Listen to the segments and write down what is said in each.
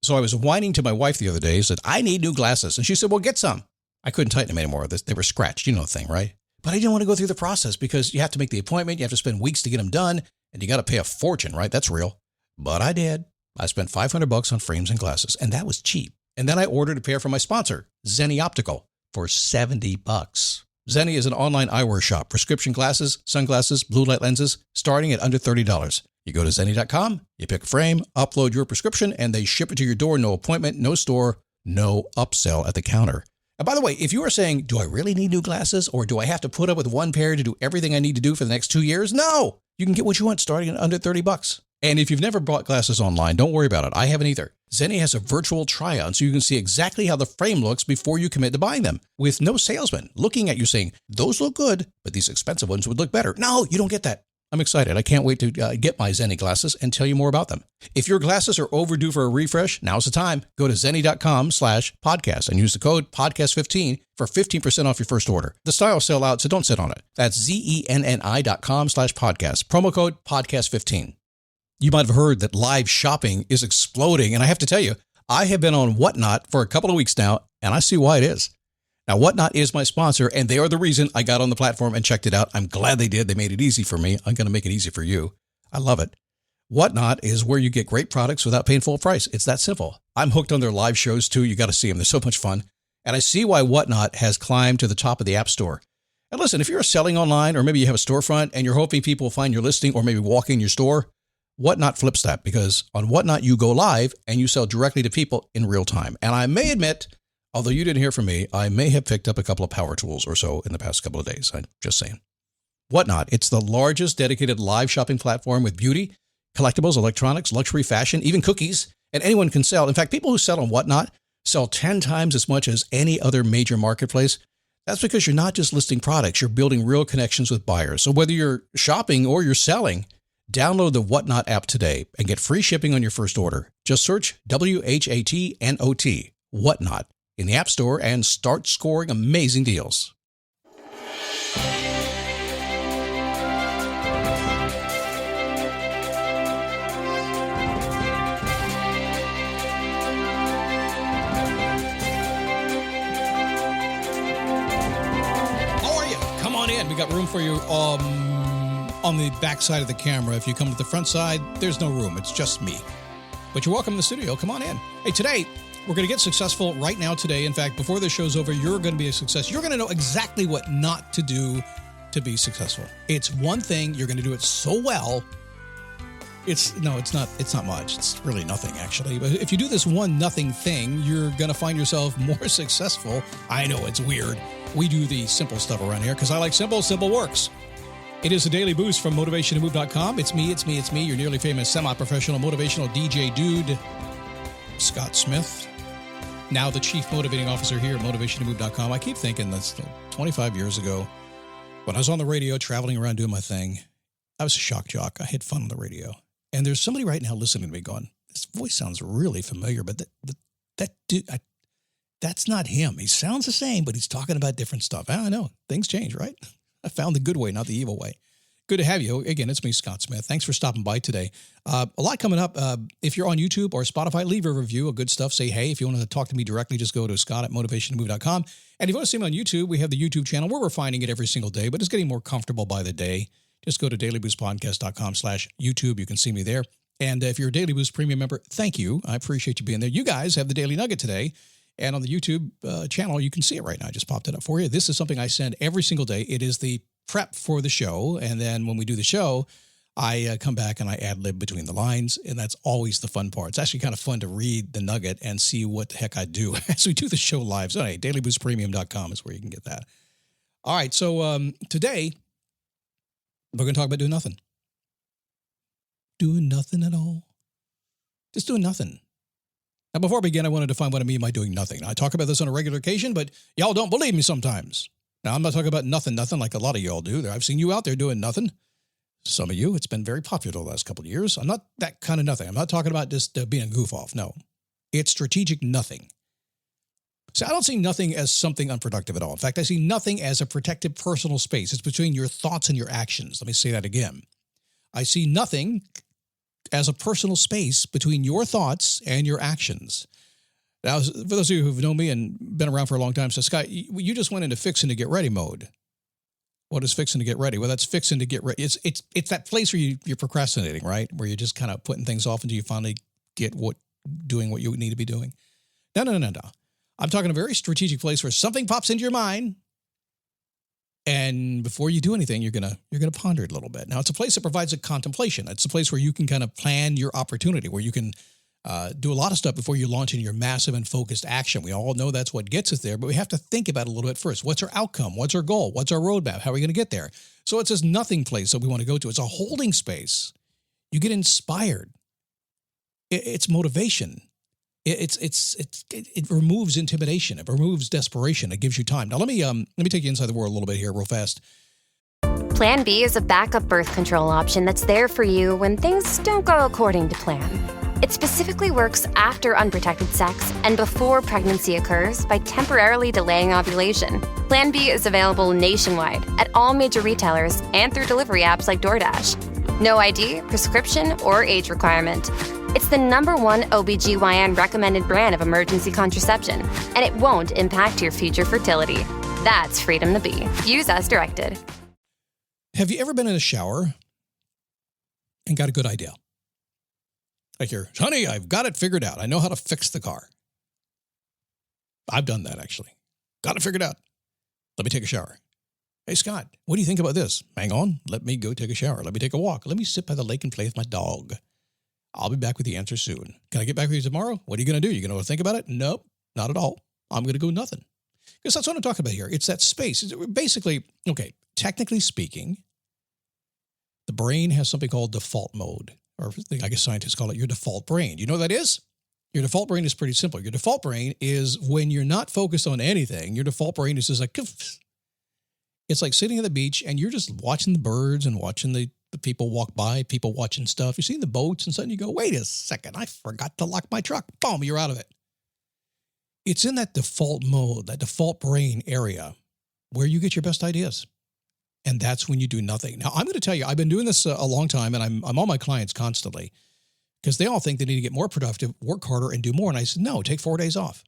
So I was whining to my wife the other day, said, I need new glasses. And she said, well, get some. I couldn't tighten them anymore. They were scratched. You know the thing, right? But I didn't want to go through the process because you have to make the appointment. You have to spend weeks to get them done. And you got to pay a fortune, right? That's real. But I did. I spent $500 on frames and glasses, and that was cheap. And then I ordered a pair from my sponsor, Zenni Optical, for $70. Zenni is an online eyewear shop. Prescription glasses, sunglasses, blue light lenses, starting at under $30. You go to Zenni.com, you pick a frame, upload your prescription, and they ship it to your door. No appointment, no store, no upsell at the counter. And by the way, if you are saying, do I really need new glasses, or do I have to put up with one pair to do everything I need to do for the next 2 years? No! You can get what you want starting at under $30. And if you've never bought glasses online, don't worry about it. I haven't either. Zenni has a virtual try-on, so you can see exactly how the frame looks before you commit to buying them, with no salesman looking at you saying, those look good, but these expensive ones would look better. No, you don't get that. I'm excited. I can't wait to get my Zenni glasses and tell you more about them. If your glasses are overdue for a refresh, now's the time. Go to Zenni.com/podcast and use the code podcast15 for 15% off your first order. The styles sell out, so don't sit on it. That's Zenni.com/podcast. Promo code podcast15. You might have heard that live shopping is exploding, and I have to tell you, I have been on Whatnot for a couple of weeks now, and I see why it is. Now, Whatnot is my sponsor, and they are the reason I got on the platform and checked it out. I'm glad they did. They made it easy for me. I'm going to make it easy for you. I love it. Whatnot is where you get great products without paying full price. It's that simple. I'm hooked on their live shows, too. You got to see them. They're so much fun. And I see why Whatnot has climbed to the top of the App Store. And listen, if you're selling online, or maybe you have a storefront, and you're hoping people will find your listing or maybe walk in your store, Whatnot flips that, because on Whatnot, you go live and you sell directly to people in real time. And I may admit, although you didn't hear from me, I may have picked up a couple of power tools or so in the past couple of days. I'm just saying. Whatnot, it's the largest dedicated live shopping platform with beauty, collectibles, electronics, luxury, fashion, even cookies, and anyone can sell. In fact, people who sell on Whatnot sell 10 times as much as any other major marketplace. That's because you're not just listing products, you're building real connections with buyers. So whether you're shopping or you're selling, download the Whatnot app today and get free shipping on your first order. Just search WHATNOT, Whatnot, in the App Store and start scoring amazing deals. How are you? Come on in. We got room for you on the back side of the camera. If you come to the front side, there's no room. It's just me. But you're welcome in the studio. Come on in. Hey, today, we're going to get successful right now today. In fact, before the show's over, you're going to be a success. You're going to know exactly what not to do to be successful. It's one thing. You're going to do it so well. It's not much. It's really nothing, actually. But if you do this one nothing thing, you're going to find yourself more successful. I know it's weird. We do the simple stuff around here because I like simple. Simple works. It is a daily boost from motivationtomove.com. It's me, your nearly famous semi-professional motivational DJ dude, Scott Smith, now the chief motivating officer here at motivationtomove.com. I keep thinking that's 25 years ago when I was on the radio traveling around doing my thing. I was a shock jock. I had fun on the radio. And there's somebody right now listening to me going, this voice sounds really familiar, but that dude, that's not him. He sounds the same, but he's talking about different stuff. I know. Things change, right? I found the good way, not the evil way. Good to have you. Again, it's me, Scott Smith. Thanks for stopping by today. A lot coming up. If you're on YouTube or Spotify, leave a review of good stuff. Say, hey, if you want to talk to me directly, just go to scott@motivationtomove.com. And if you want to see me on YouTube, we have the YouTube channel. We're refining it every single day, but it's getting more comfortable by the day. Just go to dailyboostpodcast.com/YouTube. You can see me there. And if you're a Daily Boost Premium member, thank you. I appreciate you being there. You guys have the Daily Nugget today. And on the YouTube channel, you can see it right now. I just popped it up for you. This is something I send every single day. It is the prep for the show. And then when we do the show, I come back and I ad-lib between the lines. And that's always the fun part. It's actually kind of fun to read the nugget and see what the heck I do as we do the show live. So anyway, dailyboostpremium.com is where you can get that. All right. So today, we're going to talk about doing nothing. Doing nothing at all. Just doing nothing. Now, before I begin, I want to define what I mean by doing nothing. Now, I talk about this on a regular occasion, but y'all don't believe me sometimes. Now, I'm not talking about nothing like a lot of y'all do. I've seen you out there doing nothing. Some of you, it's been very popular the last couple of years. I'm not that kind of nothing. I'm not talking about just being a goof off. No, it's strategic nothing. So I don't see nothing as something unproductive at all. In fact, I see nothing as a protected personal space. It's between your thoughts and your actions. Let me say that again. I see nothing as a personal space between your thoughts and your actions. Now, for those of you who've known me and been around for a long time, so Scott, you just went into fixing to get ready mode. What is fixing to get ready? Well, that's fixing to get ready. It's that place where you're procrastinating, right? Where you're just kind of putting things off until you finally get doing what you need to be doing. No. I'm talking a very strategic place where something pops into your mind, and before you do anything, you're gonna ponder it a little bit. Now, it's a place that provides a contemplation. It's a place where you can kind of plan your opportunity, where you can do a lot of stuff before you launch in your massive and focused action. We all know that's what gets us there, but we have to think about it a little bit first. What's our outcome? What's our goal? What's our roadmap? How are we going to get there? So it's this nothing place that we want to go to. It's a holding space. You get inspired. It's motivation. It removes intimidation. It removes desperation. It gives you time. Now, let me take you inside the world a little bit here real fast. Plan B is a backup birth control option that's there for you when things don't go according to plan. It specifically works after unprotected sex and before pregnancy occurs by temporarily delaying ovulation. Plan B is available nationwide at all major retailers and through delivery apps like DoorDash. No ID, prescription, or age requirement. It's the #1 OBGYN recommended brand of emergency contraception, and it won't impact your future fertility. That's freedom to be. Use as directed. Have you ever been in a shower and got a good idea? Like honey, I've got it figured out. I know how to fix the car. I've done that, actually. Got it figured out. Let me take a shower. Hey, Scott, what do you think about this? Hang on. Let me go take a shower. Let me take a walk. Let me sit by the lake and play with my dog. I'll be back with the answer soon. Can I get back with you tomorrow? What are you going to do? You going to think about it? Nope, not at all. I'm going to go nothing. Because that's what I'm talking about here. It's that space. It's basically, okay, technically speaking, the brain has something called default mode. Or I guess scientists call it your default brain. You know what that is? Your default brain is pretty simple. Your default brain is when you're not focused on anything, your default brain is just like, it's like sitting at the beach and you're just watching the birds and watching the people walk by, people watching stuff. You're seeing the boats and suddenly you go, wait a second, I forgot to lock my truck. Boom, you're out of it. It's in that default mode, that default brain area where you get your best ideas. And that's when you do nothing. Now, I'm going to tell you, I've been doing this a long time, and I'm on my clients constantly because they all think they need to get more productive, work harder, and do more. And I said, no, take 4 days off.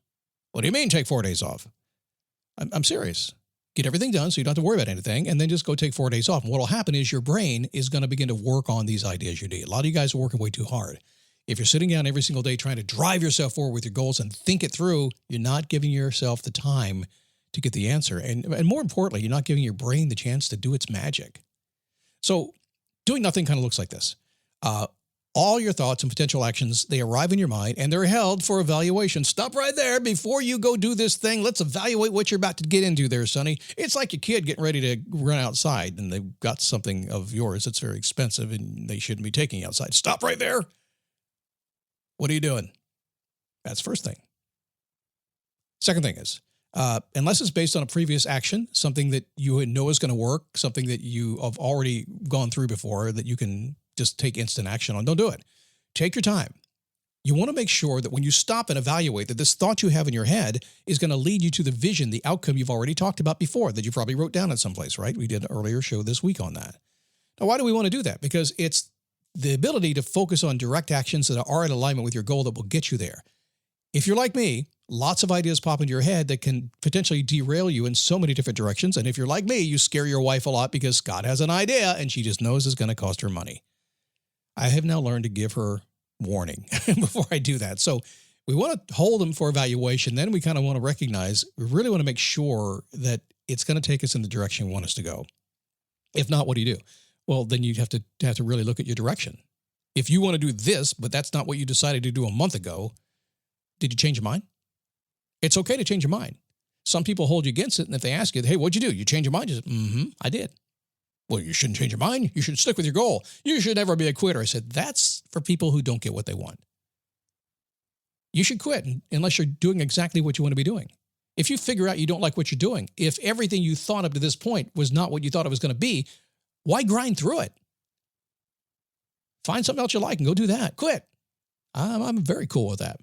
What do you mean take 4 days off? I'm serious. Get everything done so you don't have to worry about anything, and then just go take 4 days off. And what will happen is your brain is going to begin to work on these ideas you need. A lot of you guys are working way too hard. If you're sitting down every single day trying to drive yourself forward with your goals and think it through, you're not giving yourself the time to get the answer. And more importantly, you're not giving your brain the chance to do its magic. So doing nothing kind of looks like this. All your thoughts and potential actions, they arrive in your mind and they're held for evaluation. Stop right there before you go do this thing. Let's evaluate what you're about to get into there, Sonny. It's like a kid getting ready to run outside and they've got something of yours that's very expensive and they shouldn't be taking you outside. Stop right there. What are you doing? That's first thing. Second thing is, unless it's based on a previous action, something that you know is going to work, something that you have already gone through before that you can just take instant action on, don't do it. Take your time. You want to make sure that when you stop and evaluate that this thought you have in your head is going to lead you to the vision, the outcome you've already talked about before that you probably wrote down at someplace, right? We did an earlier show this week on that. Now, why do we want to do that? Because it's the ability to focus on direct actions that are in alignment with your goal that will get you there. If you're like me, lots of ideas pop into your head that can potentially derail you in so many different directions. And if you're like me, you scare your wife a lot because Scott has an idea and she just knows it's going to cost her money. I have now learned to give her warning before I do that. So we want to hold them for evaluation. Then we kind of want to recognize, we really want to make sure that it's going to take us in the direction we want us to go. If not, what do? Well, then you have to really look at your direction. If you want to do this, but that's not what you decided to do a month ago, did you change your mind? It's okay to change your mind. Some people hold you against it, and if they ask you, hey, what'd you do? You change your mind? You say, I did. Well, you shouldn't change your mind. You should stick with your goal. You should never be a quitter. I said, that's for people who don't get what they want. You should quit unless you're doing exactly what you want to be doing. If you figure out you don't like what you're doing, if everything you thought up to this point was not what you thought it was going to be, why grind through it? Find something else you like and go do that. Quit. I'm very cool with that.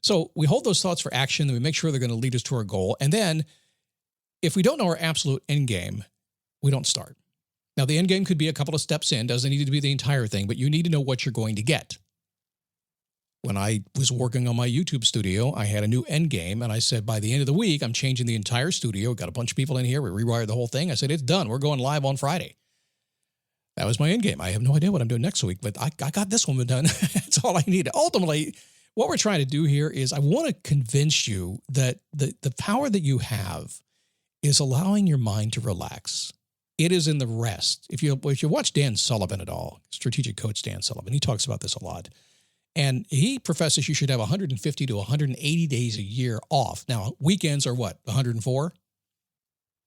So we hold those thoughts for action, and we make sure they're going to lead us to our goal. And then if we don't know our absolute end game, we don't start. Now, the end game could be a couple of steps in, doesn't need to be the entire thing, but you need to know what you're going to get. When I was working on my YouTube studio, I had a new end game, and I said, by the end of the week, I'm changing the entire studio. Got a bunch of people in here. We rewired the whole thing. I said, it's done. We're going live on Friday. That was my end game. I have no idea what I'm doing next week, but I got this one done. That's all I need. Ultimately, what we're trying to do here is I want to convince you that the power that you have is allowing your mind to relax. It is in the rest. If you watch Dan Sullivan at all, strategic coach Dan Sullivan, he talks about this a lot. And he professes you should have 150 to 180 days a year off. Now, weekends are what, 104?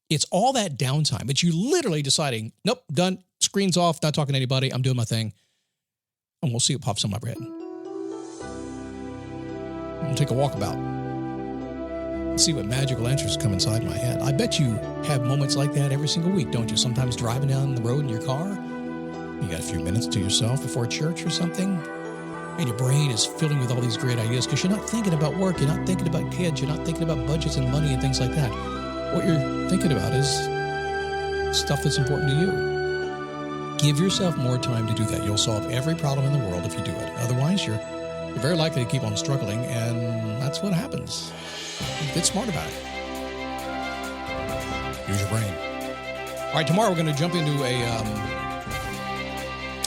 It's all that downtime. It's you literally deciding, nope, done, screen's off, not talking to anybody, I'm doing my thing. And we'll see what pops in my head. I'm going to take a walkabout and see what magical answers come inside my head. I bet you have moments like that every single week, don't you? Sometimes driving down the road in your car, you got a few minutes to yourself before church or something, and your brain is filling with all these great ideas because you're not thinking about work, you're not thinking about kids, you're not thinking about budgets and money and things like that. What you're thinking about is stuff that's important to you. Give yourself more time to do that. You'll solve every problem in the world if you do it. Otherwise, you're very likely to keep on struggling, and that's what happens. Get smart about it. Use your brain. All right, tomorrow we're going to jump into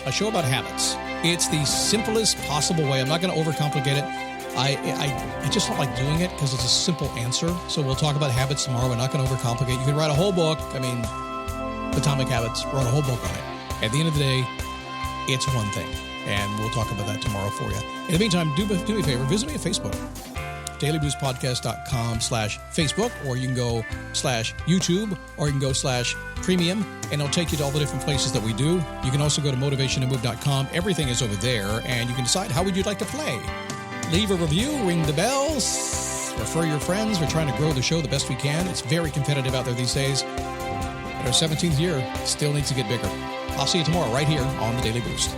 a show about habits. It's the simplest possible way. I'm not going to overcomplicate it. I just don't like doing it because it's a simple answer. So we'll talk about habits tomorrow. We're not going to overcomplicate. You can write a whole book. Atomic Habits, wrote a whole book on it. At the end of the day, it's one thing. And we'll talk about that tomorrow for you. In the meantime, do me a favor. Visit me at Facebook. dailyboostpodcast.com/Facebook, or you can go /YouTube, or you can go /premium, and it'll take you to all the different places that we do. You can also go to motivationtomove.com. Everything is over there, and you can decide how would you like to play. Leave a review, ring the bells, refer your friends. We're trying to grow the show the best we can. It's very competitive out there these days. In our 17th year, still needs to get bigger. I'll see you tomorrow right here on the Daily Boost.